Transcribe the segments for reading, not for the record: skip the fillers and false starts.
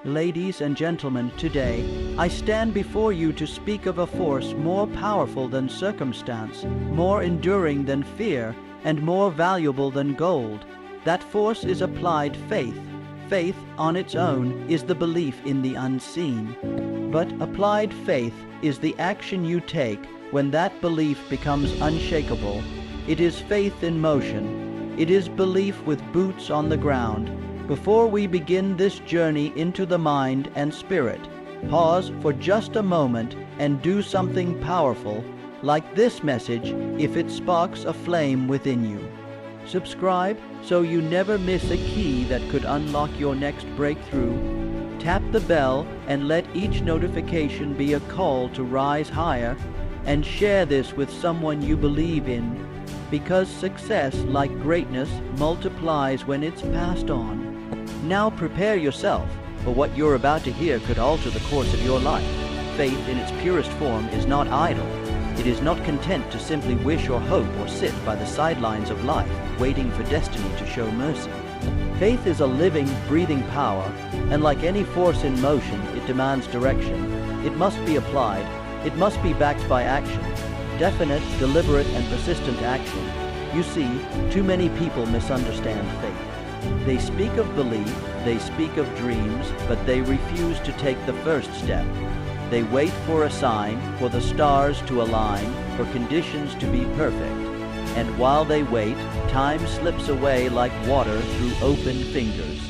Ladies and gentlemen, today I stand before you to speak of a force more powerful than circumstance, more enduring than fear, and more valuable than gold. That force is applied faith. Faith on its own is the belief in the unseen. But applied faith is the action you take when that belief becomes unshakable. It is faith in motion. It is belief with boots on the ground. Before we begin this journey into the mind and spirit, pause for just a moment and do something powerful, like this message, if it sparks a flame within you. Subscribe so you never miss a key that could unlock your next breakthrough. Tap the bell and let each notification be a call to rise higher, and share this with someone you believe in, because success, like greatness, multiplies when it's passed on. Now prepare yourself, for what you're about to hear could alter the course of your life. Faith in its purest form is not idle. It is not content to simply wish or hope or sit by the sidelines of life, waiting for destiny to show mercy. Faith is a living, breathing power, and like any force in motion, it demands direction. It must be applied. It must be backed by action. Definite, deliberate, and persistent action. You see, too many people misunderstand faith. They speak of belief, they speak of dreams, but they refuse to take the first step. They wait for a sign, for the stars to align, for conditions to be perfect. And while they wait, time slips away like water through open fingers.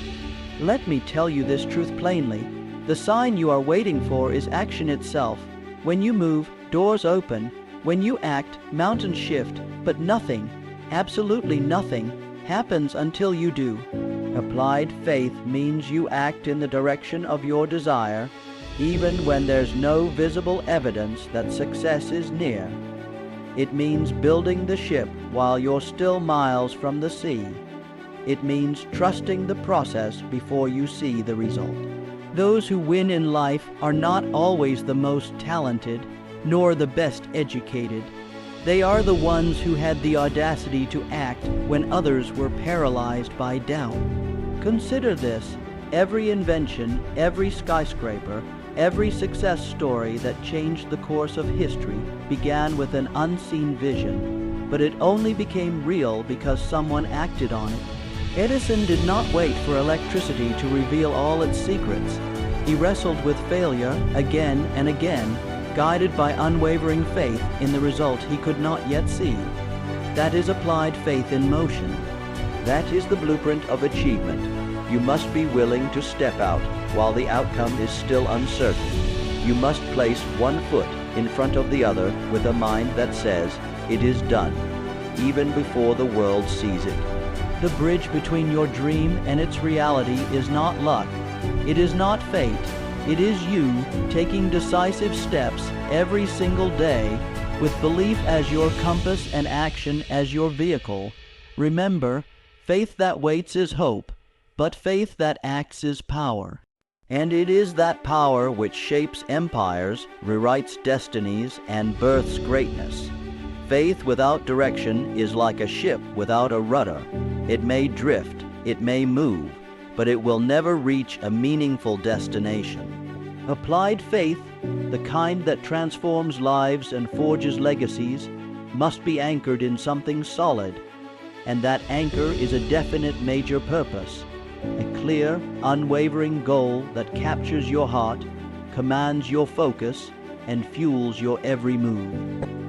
Let me tell you this truth plainly. The sign you are waiting for is action itself. When you move, doors open. When you act, mountains shift. But nothing, absolutely nothing, happens until you do. Applied faith means you act in the direction of your desire, even when there's no visible evidence that success is near. It means building the ship while you're still miles from the sea. It means trusting the process before you see the result. Those who win in life are not always the most talented, nor the best educated. They are the ones who had the audacity to act when others were paralyzed by doubt. Consider this: every invention, every skyscraper, every success story that changed the course of history began with an unseen vision, but it only became real because someone acted on it. Edison did not wait for electricity to reveal all its secrets. He wrestled with failure again and again, guided by unwavering faith in the result he could not yet see. That is applied faith in motion. That is the blueprint of achievement. You must be willing to step out while the outcome is still uncertain. You must place one foot in front of the other with a mind that says, "It is done," even before the world sees it. The bridge between your dream and its reality is not luck. It is not fate. It is you taking decisive steps every single day with belief as your compass and action as your vehicle. Remember, faith that waits is hope, but faith that acts is power. And it is that power which shapes empires, rewrites destinies, and births greatness. Faith without direction is like a ship without a rudder. It may drift, it may move, but it will never reach a meaningful destination. Applied faith, the kind that transforms lives and forges legacies, must be anchored in something solid, and that anchor is a definite major purpose, a clear, unwavering goal that captures your heart, commands your focus, and fuels your every move.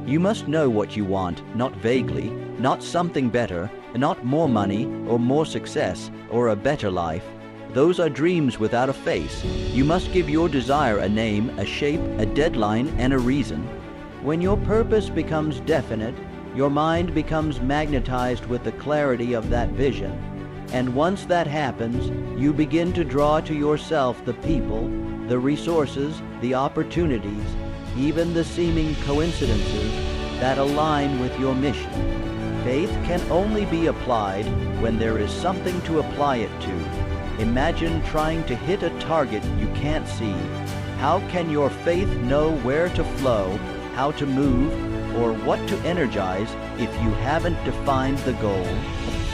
You must know what you want, not vaguely, not something better, not more money or more success or a better life. Those are dreams without a face. You must give your desire a name, a shape, a deadline, and a reason. When your purpose becomes definite, your mind becomes magnetized with the clarity of that vision. And once that happens, you begin to draw to yourself the people, the resources, the opportunities, even the seeming coincidences that align with your mission. Faith can only be applied when there is something to apply it to. Imagine trying to hit a target you can't see. How can your faith know where to flow, how to move, or what to energize if you haven't defined the goal?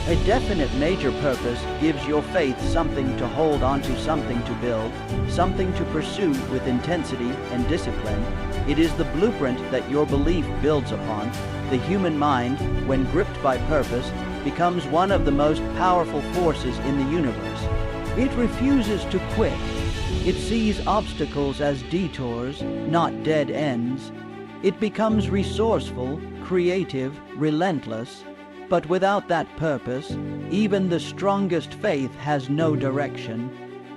A definite major purpose gives your faith something to hold onto, something to build, something to pursue with intensity and discipline. It is the blueprint that your belief builds upon. The human mind, when gripped by purpose, becomes one of the most powerful forces in the universe. It refuses to quit. It sees obstacles as detours, not dead ends. It becomes resourceful, creative, relentless. But without that purpose, even the strongest faith has no direction,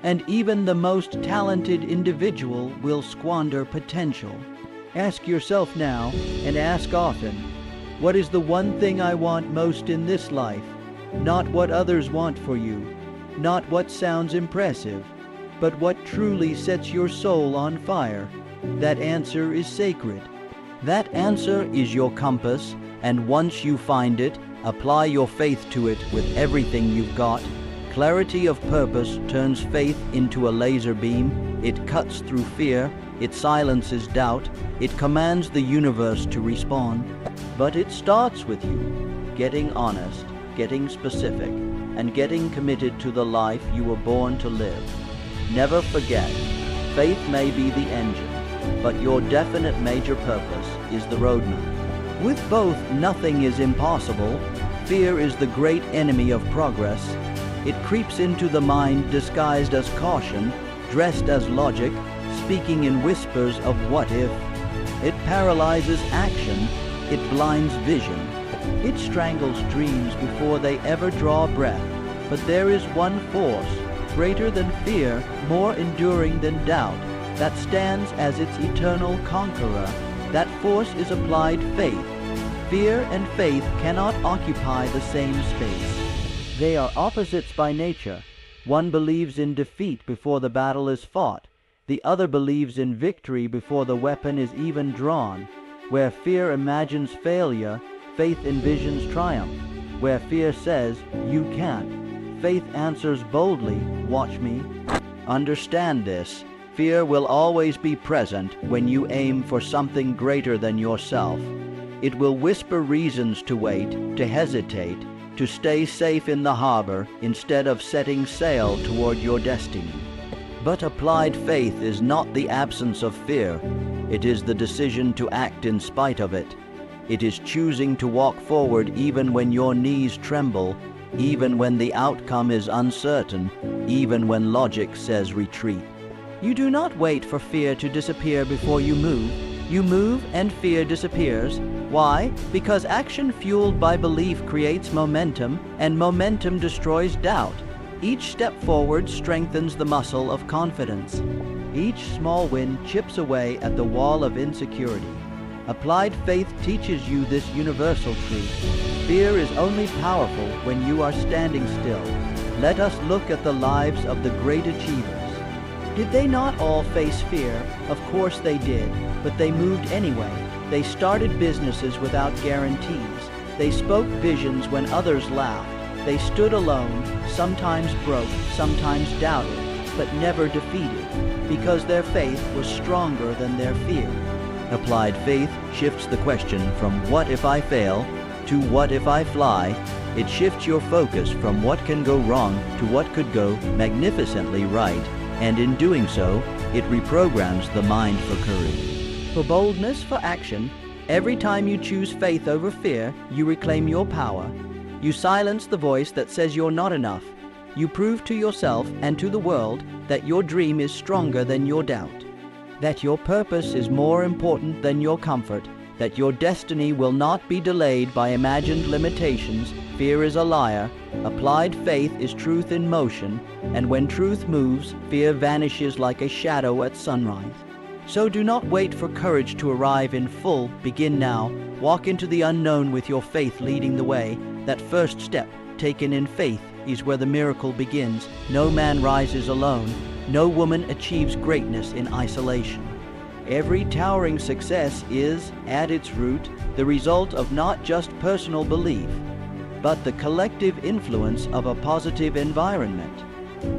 and even the most talented individual will squander potential. Ask yourself now, and ask often, what is the one thing I want most in this life? Not what others want for you, not what sounds impressive, but what truly sets your soul on fire. That answer is sacred. That answer is your compass, and once you find it, apply your faith to it with everything you've got. Clarity of purpose turns faith into a laser beam. It cuts through fear. It silences doubt. It commands the universe to respond. But it starts with you, getting honest, getting specific, and getting committed to the life you were born to live. Never forget, faith may be the engine, but your definite major purpose is the roadmap. With both, nothing is impossible. Fear is the great enemy of progress. It creeps into the mind disguised as caution, dressed as logic, speaking in whispers of what if. It paralyzes action. It blinds vision. It strangles dreams before they ever draw breath. But there is one force, greater than fear, more enduring than doubt, that stands as its eternal conqueror. That force is applied faith. Fear and faith cannot occupy the same space. They are opposites by nature. One believes in defeat before the battle is fought. The other believes in victory before the weapon is even drawn. Where fear imagines failure, faith envisions triumph. Where fear says, "You can't," faith answers boldly, "Watch me." Understand this. Fear will always be present when you aim for something greater than yourself. It will whisper reasons to wait, to hesitate, to stay safe in the harbor instead of setting sail toward your destiny. But applied faith is not the absence of fear. It is the decision to act in spite of it. It is choosing to walk forward even when your knees tremble, even when the outcome is uncertain, even when logic says retreat. You do not wait for fear to disappear before you move. You move and fear disappears. Why? Because action fueled by belief creates momentum, and momentum destroys doubt. Each step forward strengthens the muscle of confidence. Each small win chips away at the wall of insecurity. Applied faith teaches you this universal truth. Fear is only powerful when you are standing still. Let us look at the lives of the great achievers. Did they not all face fear? Of course they did, but they moved anyway. They started businesses without guarantees. They spoke visions when others laughed. They stood alone, sometimes broke, sometimes doubted, but never defeated, because their faith was stronger than their fear. Applied faith shifts the question from what if I fail to what if I fly. It shifts your focus from what can go wrong to what could go magnificently right, and in doing so, it reprograms the mind for courage. For boldness, for action, every time you choose faith over fear, you reclaim your power. You silence the voice that says you're not enough. You prove to yourself and to the world that your dream is stronger than your doubt, that your purpose is more important than your comfort, that your destiny will not be delayed by imagined limitations. Fear is a liar. Applied faith is truth in motion, and when truth moves, fear vanishes like a shadow at sunrise. So do not wait for courage to arrive in full. Begin now. Walk into the unknown with your faith leading the way. That first step, taken in faith, is where the miracle begins. No man rises alone. No woman achieves greatness in isolation. Every towering success is, at its root, the result of not just personal belief, but the collective influence of a positive environment.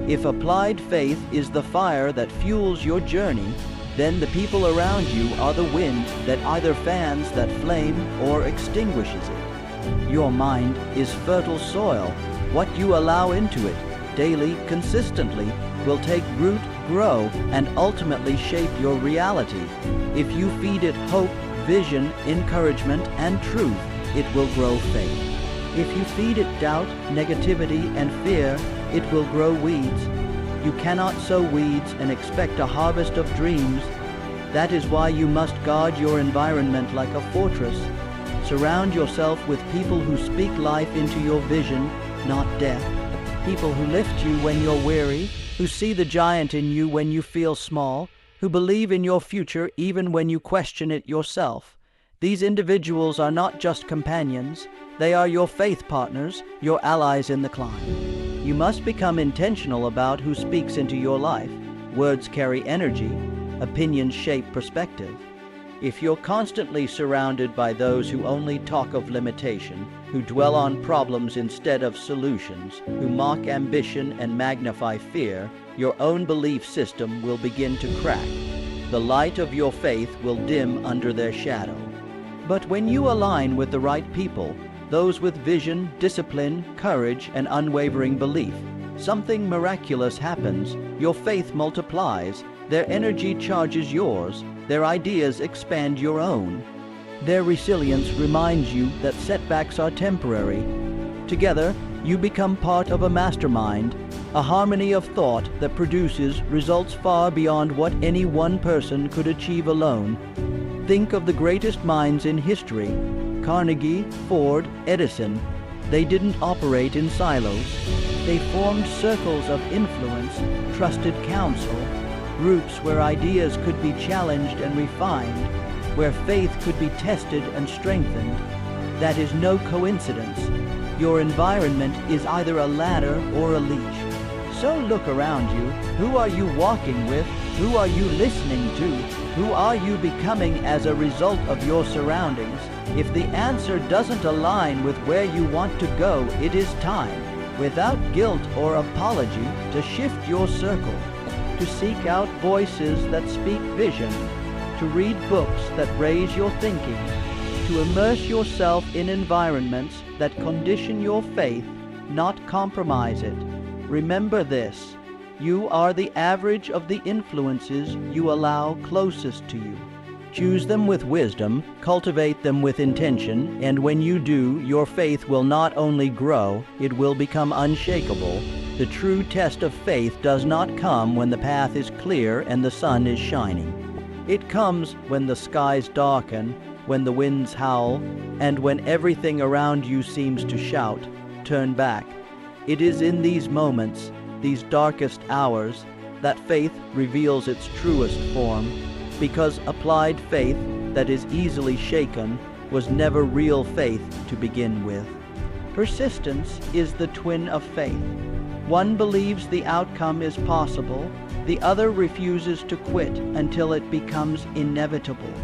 If applied faith is the fire that fuels your journey, then the people around you are the wind that either fans that flame or extinguishes it. Your mind is fertile soil. What you allow into it, daily, consistently, will take root, grow, and ultimately shape your reality. If you feed it hope, vision, encouragement, and truth, it will grow faith. If you feed it doubt, negativity, and fear, it will grow weeds. You cannot sow weeds and expect a harvest of dreams. That is why you must guard your environment like a fortress. Surround yourself with people who speak life into your vision, not death. People who lift you when you're weary, who see the giant in you when you feel small, who believe in your future even when you question it yourself. These individuals are not just companions, they are your faith partners, your allies in the climb. You must become intentional about who speaks into your life. Words carry energy, opinions shape perspective. If you're constantly surrounded by those who only talk of limitation, who dwell on problems instead of solutions, who mock ambition and magnify fear, your own belief system will begin to crack. The light of your faith will dim under their shadow. But when you align with the right people, those with vision, discipline, courage, and unwavering belief, something miraculous happens. Your faith multiplies, their energy charges yours, their ideas expand your own. Their resilience reminds you that setbacks are temporary. Together, you become part of a mastermind, a harmony of thought that produces results far beyond what any one person could achieve alone. Think of the greatest minds in history: Carnegie, Ford, Edison. They didn't operate in silos. They formed circles of influence, trusted counsel, groups where ideas could be challenged and refined, where faith could be tested and strengthened. That is no coincidence. Your environment is either a ladder or a leash. So look around you. Who are you walking with? Who are you listening to? Who are you becoming as a result of your surroundings? If the answer doesn't align with where you want to go, it is time, without guilt or apology, to shift your circle, to seek out voices that speak vision, to read books that raise your thinking, to immerse yourself in environments that condition your faith, not compromise it. Remember this: you are the average of the influences you allow closest to you. Choose them with wisdom, cultivate them with intention, and when you do, your faith will not only grow, it will become unshakable. The true test of faith does not come when the path is clear and the sun is shining. It comes when the skies darken, when the winds howl, and when everything around you seems to shout, "Turn back." It is in these moments, these darkest hours, that faith reveals its truest form, because applied faith that is easily shaken was never real faith to begin with. Persistence is the twin of faith. One believes the outcome is possible, the other refuses to quit until it becomes inevitable.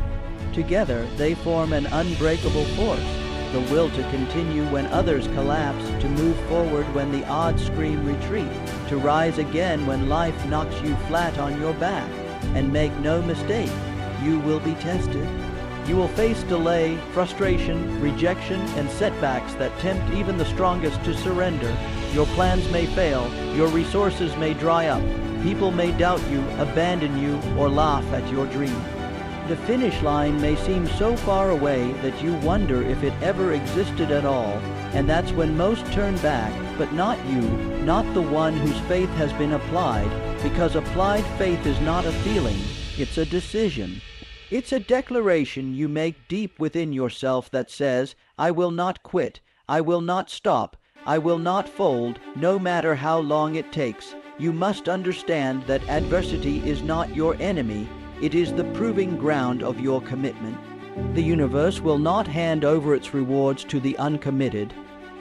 Together, they form an unbreakable force, the will to continue when others collapse, to move forward when the odds scream retreat, to rise again when life knocks you flat on your back. And make no mistake, you will be tested. You will face delay, frustration, rejection, and setbacks that tempt even the strongest to surrender. Your plans may fail, your resources may dry up, people may doubt you, abandon you, or laugh at your dream. The finish line may seem so far away that you wonder if it ever existed at all, and that's when most turn back, but not you, not the one whose faith has been applied, because applied faith is not a feeling, it's a decision. It's a declaration you make deep within yourself that says, "I will not quit, I will not stop, I will not fold, no matter how long it takes." You must understand that adversity is not your enemy, it is the proving ground of your commitment. The universe will not hand over its rewards to the uncommitted.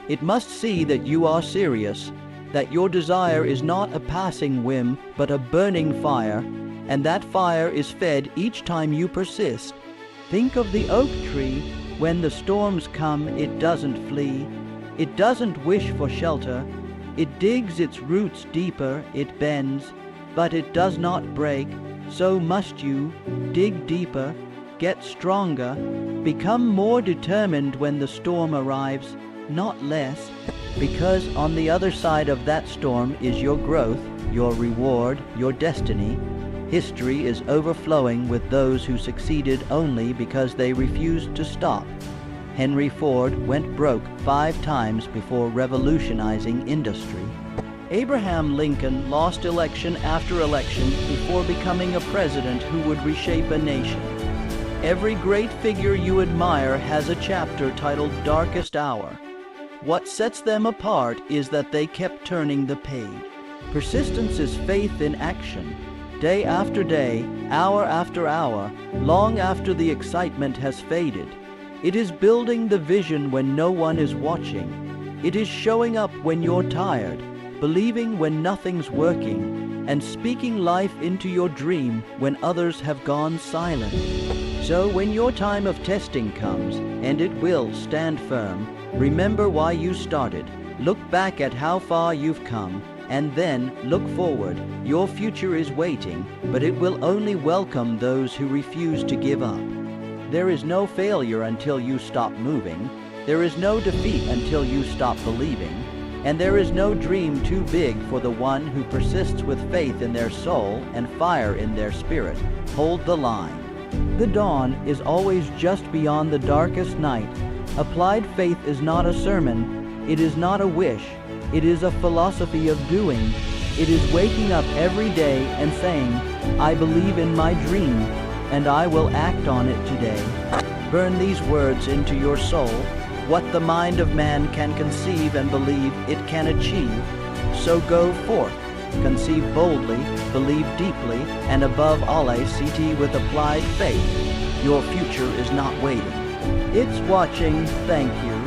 It must see that you are serious, that your desire is not a passing whim, but a burning fire, and that fire is fed each time you persist. Think of the oak tree. When the storms come, it doesn't flee. It doesn't wish for shelter. It digs its roots deeper, it bends, but it does not break. So must you dig deeper. Get stronger. Become more determined when the storm arrives, not less, because on the other side of that storm is your growth, your reward, your destiny. History is overflowing with those who succeeded only because they refused to stop. Henry Ford went broke 5 times before revolutionizing industry. Abraham Lincoln lost election after election before becoming a president who would reshape a nation. Every great figure you admire has a chapter titled Darkest Hour. What sets them apart is that they kept turning the page. Persistence is faith in action. Day after day, hour after hour, long after the excitement has faded. It is building the vision when no one is watching. It is showing up when you're tired, believing when nothing's working, and speaking life into your dream when others have gone silent. So when your time of testing comes, and it will, stand firm, remember why you started, look back at how far you've come, and then look forward. Your future is waiting, but it will only welcome those who refuse to give up. There is no failure until you stop moving. There is no defeat until you stop believing. And there is no dream too big for the one who persists with faith in their soul and fire in their spirit. Hold the line. The dawn is always just beyond the darkest night. Applied faith is not a sermon. It is not a wish. It is a philosophy of doing. It is waking up every day and saying, I believe in my dream, and I will act on it today. Burn these words into your soul. What the mind of man can conceive and believe it can achieve. So go forth, conceive boldly, believe deeply, and above all CT with applied faith. Your future is not waiting. It's watching. Thank you.